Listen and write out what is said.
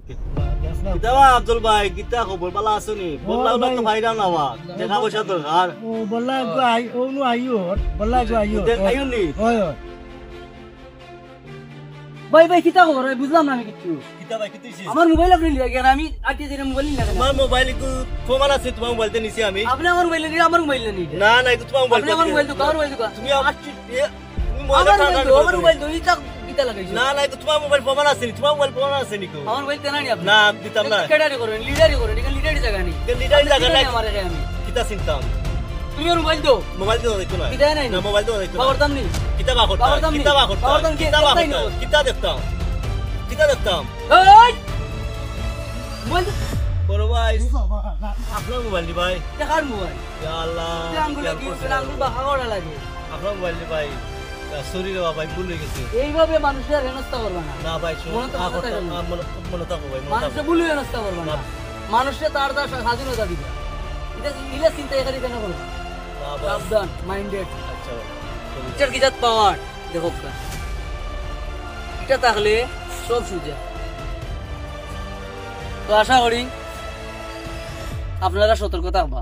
কিতাবা আব্দুল ভাই কিতা খবর বালা আছনি বললাও না তো ভাইরা নাওয়া টাকা পয়সা দরকার ও বল্লা গো আই ও নু আইও বল্লা গো আইও আইও নি ওই ওই ভাই ভাই কিতা খবর বুঝলাম না আমি কিছু কিতাবা কিতিছি আমার মোবাইল আপনি লিয়ে গেছেন আমি আজকে দিন মোবাইল নিয়ে গেলাম তোমার মোবাইল কো ফোন আছে তোমার মোবাইলতে নিছি আমি আপনি আমার মোবাইল নিয়ে আমার মোবাইল নিয়ে না না এটা তোমার মোবাইল আপনি আমার মোবাইল তো কার মোবাইল তো তুমি তুমি আমার মোবাইল তো ইটা কিতা লাগাইছো না না এটা তোমার মোবাইল ফোন আছে নি তোমার মোবাইল ফোন আছে নি কো আমার মোবাইল তেনা নি আপনি না দিতাম না কেডারি করেন লিডারি করেন এটা লিডারি জায়গা নি লিডারি লাগা না আমারে রে আমি কিতা চিন্তাম তুমি আমার মোবাইল দাও মোবাইল তো দেখো না কিতা নাই না মোবাইল তো দেখো না খবরদার নি কিতাবা করতা কিতাবা করতা কিতাবা করতা কিতা দেখতাম কিতা দেখতাম এই মোবাইল বড় ভাই আপনার মোবাইল নি ভাই দেখার মোবাইল ইয়া আল্লাহ আঙ্গুল কি আঙ্গুল বাহা করা লাগে আপনার মোবাইল নি ভাই শরীরে ভাই ভুল হয়ে গেছে এইভাবে মানুষের হেনস্থা করবে না না ভাই মনে থাকো ভাই মানুষের ভুল হেনস্থা করবে না মানুষের তার তার স্বাধীনতা দিবে এটা ইলা চিন্তা এখানে কেন করবে সাবধান মাইন্ডেড আচ্ছা টিচার কি জাত পাওয়ার দেখো এটা থাকলে সব সুজা তো আশা করি আপনারা সতর্ক থাকবা।